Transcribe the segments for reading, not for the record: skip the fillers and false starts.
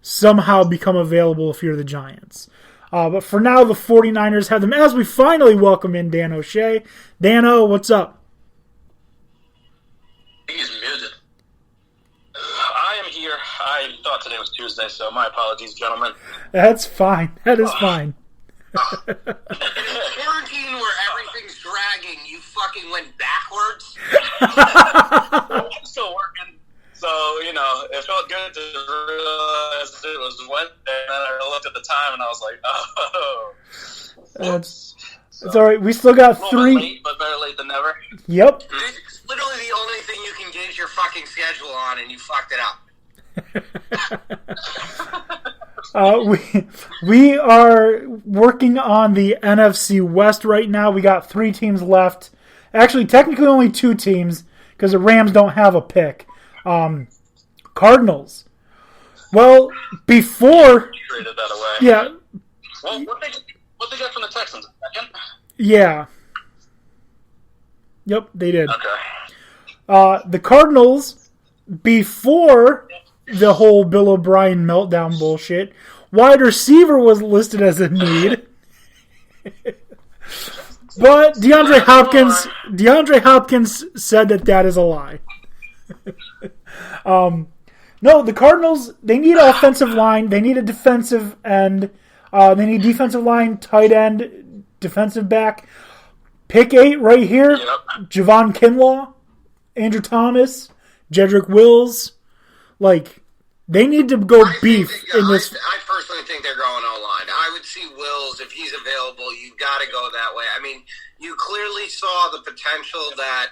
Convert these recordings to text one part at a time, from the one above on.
somehow become available if you're the Giants. But for now, the 49ers have them as we finally welcome in Dan O'Shea. Dano, what's up? He's muted. I am here. I thought today was Tuesday, so my apologies, gentlemen. That's fine. That is fine. In a quarantine where everything's dragging, you fucking went backwards? I'm still working, so, it felt good to realize it was Wednesday, and then I looked at the time, and I was like, oh. It's all right. We still got 3. Late, but better late than never. Yep. It's literally the only thing you can gauge your fucking schedule on, and you fucked it up. We are working on the NFC West right now. We got 3 teams left. Actually, technically only 2 teams because the Rams don't have a pick. Cardinals. Well, before Traded that away. yeah, Well, what they got from the Texans? Second? yeah, yep, they did. Okay. The Cardinals, before the whole Bill O'Brien meltdown bullshit, wide receiver was listed as a need. But DeAndre Hopkins said that is a lie. No, the Cardinals, they need an offensive line. They need a defensive end. They need defensive line, tight end, defensive back. Pick 8 right here. Yep. Javon Kinlaw, Andrew Thomas, Jedrick Wills. They need to go beef in this. I personally think they're going O-line. I would see Wills, if he's available, you've got to go that way. I mean, you clearly saw the potential that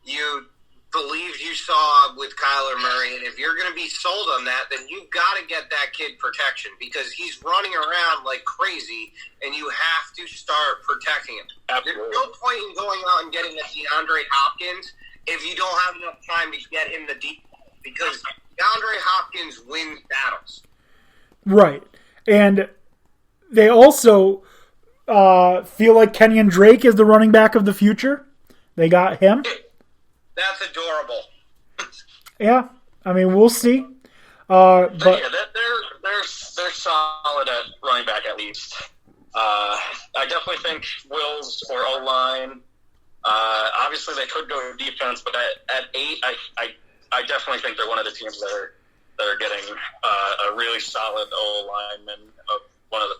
you believed you saw with Kyler Murray, and if you're going to be sold on that, then you've got to get that kid protection because he's running around like crazy, and you have to start protecting him. Absolutely. There's no point in going out and getting a DeAndre Hopkins if you don't have enough time to get him the deep, because DeAndre Hopkins wins battles. Right. And they also feel like Kenyon Drake is the running back of the future. They got him. That's adorable. Yeah. I mean, we'll see. But yeah, they're solid at running back at least. I definitely think Wills or O-line. Obviously, they could go defense, but at 8, I definitely think they're one of the teams that are getting a really solid O-lineman of one of the.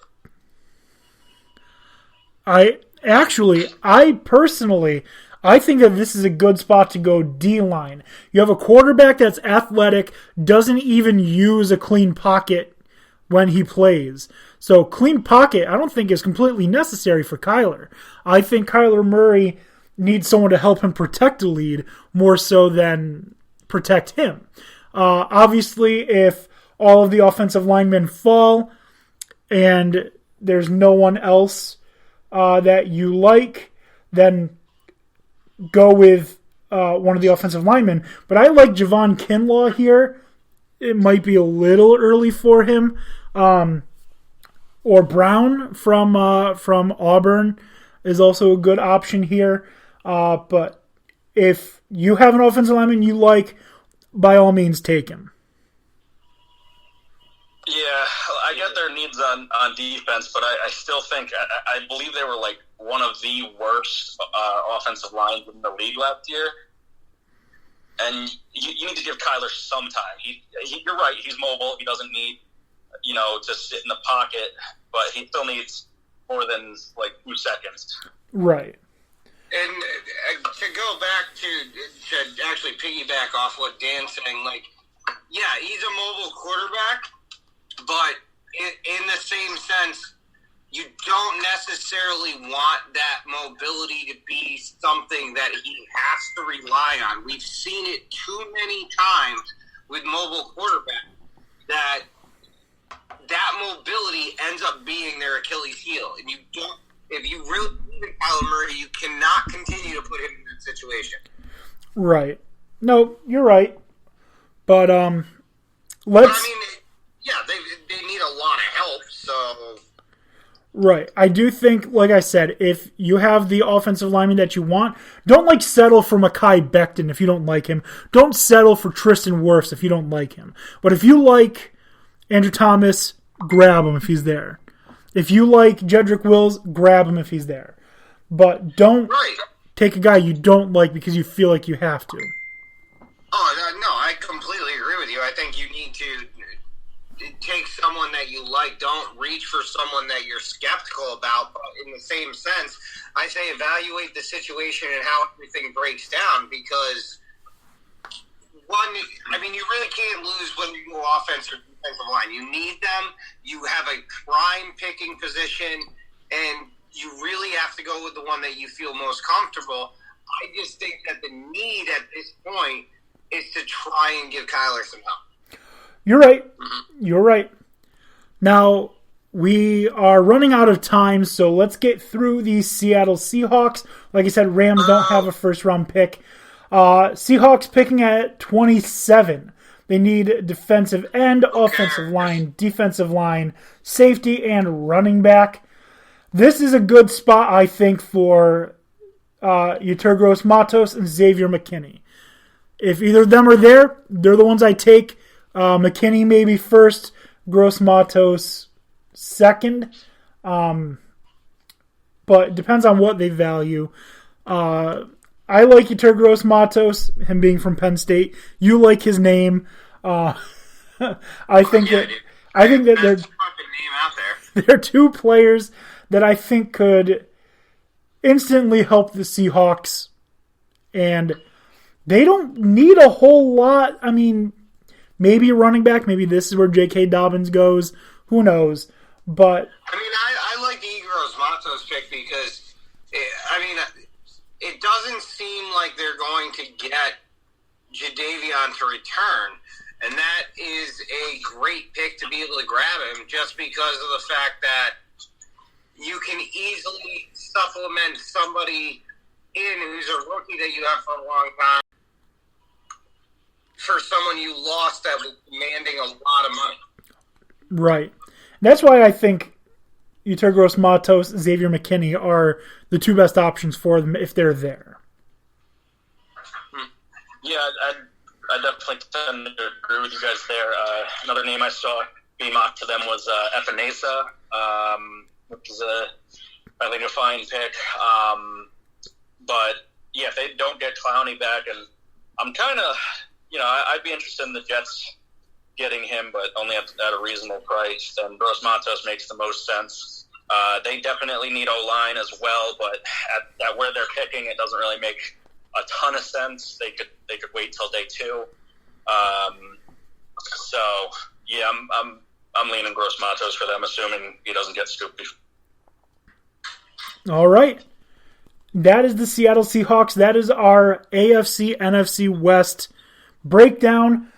I think that this is a good spot to go D-line. You have a quarterback that's athletic, doesn't even use a clean pocket when he plays. So clean pocket, I don't think is completely necessary for Kyler. I think Kyler Murray needs someone to help him protect the lead more so than protect him. Obviously, if all of the offensive linemen fall and there's no one else that you like, then go with one of the offensive linemen. But I like Javon Kinlaw here. It might be a little early for him. Or Brown from Auburn is also a good option here. But if you have an offensive lineman you like, by all means, take him. Yeah, I get their needs on defense, but I still think I believe they were like one of the worst offensive lines in the league last year. And you need to give Kyler some time. You're right, he's mobile. He doesn't need, to sit in the pocket, but he still needs more than 2 seconds. Right. And to go back to actually piggyback off what Dan's saying, yeah, he's a mobile quarterback, but in the same sense, you don't necessarily want that mobility to be something that he has to rely on. We've seen it too many times with mobile quarterbacks that mobility ends up being their Achilles heel. And you don't, if you really believe in Kyler Murray, you cannot continue to put him in that situation. Right. No, you're right. But let's. I mean, yeah, they need a lot of help. So. Right. I do think, like I said, if you have the offensive lineman that you want, don't settle for Mekhi Becton if you don't like him. Don't settle for Tristan Wirfs if you don't like him. But if you like Andrew Thomas, grab him if he's there. If you like Jedrick Wills, grab him if he's there. But don't take a guy you don't like because you feel like you have to. Oh, no, I completely agree with you. I think you need to take someone that you like. Don't reach for someone that you're skeptical about. But in the same sense, I say evaluate the situation and how everything breaks down because, you really can't lose whether you go offense or defensive line. You need them. You have a prime picking position, and you really have to go with the one that you feel most comfortable. I just think that the need at this point is to try and give Kyler some help. You're right. You're right. Now, we are running out of time, so let's get through the Seattle Seahawks. Like I said, Rams don't have a first-round pick. Seahawks picking at 27. They need defensive end, offensive line, defensive line, safety, and running back. This is a good spot, I think, for Yetur Gross-Matos and Xavier McKinney. If either of them are there, they're the ones I take. McKinney maybe first, Gross-Matos second. But it depends on what they value. I like Yetur Gross-Matos, him being from Penn State. You like his name. I think that they're two players that I think could instantly help the Seahawks. And they don't need a whole lot. I mean, maybe a running back. Maybe this is where J.K. Dobbins goes. Who knows? But I like the Gross-Matos pick because, it doesn't seem like they're going to get Jadeveon to return. And that is a great pick to be able to grab him just because of the fact that you can easily supplement somebody in who's a rookie that you have for a long time for someone you lost that was demanding a lot of money. Right. That's why I think Yetur Gross-Matos and Xavier McKinney are the two best options for them if they're there. Yeah, I definitely tend to agree with you guys there. Another name I saw being mocked to them was Epinesa, which is I think a fine pick. But yeah, if they don't get Clowney back, and I'm kind of, I'd be interested in the Jets getting him, but only at a reasonable price. Then Gross-Matos makes the most sense. They definitely need O-line as well, but at where they're picking, it doesn't really make a ton of sense. They could wait till day 2. So yeah, I'm leaning Gross-Matos for them, assuming he doesn't get scooped. All right, that is the Seattle Seahawks. That is our AFC NFC West breakdown.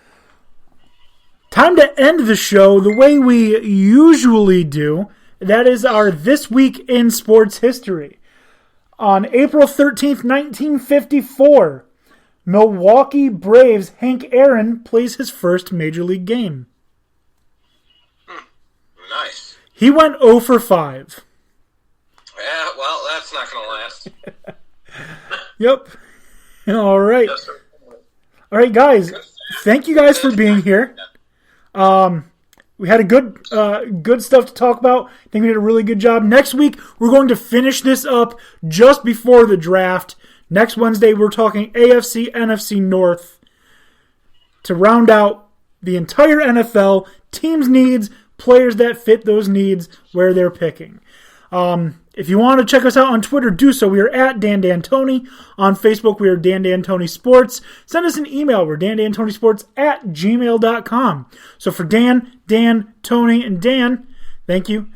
Time to end the show the way we usually do. That is our This Week in Sports History. On April 13th, 1954, Milwaukee Braves' Hank Aaron plays his first Major League game. Nice. He went 0 for 5. Yeah, well, that's not going to last. Yep. All right. Yes, sir. All right, guys. Thank you guys for being here. We had a good stuff to talk about. I think we did a really good job. Next week, we're going to finish this up just before the draft. Next Wednesday, we're talking AFC, NFC North to round out the entire NFL, teams' needs, players that fit those needs, where they're picking. If you want to check us out on Twitter, do so. We are at Dan D'Antoni. On Facebook, we are Dan D'Antoni Sports. Send us an email. We're dandantonisports@gmail.com. So for Dan, Tony, and Dan, thank you.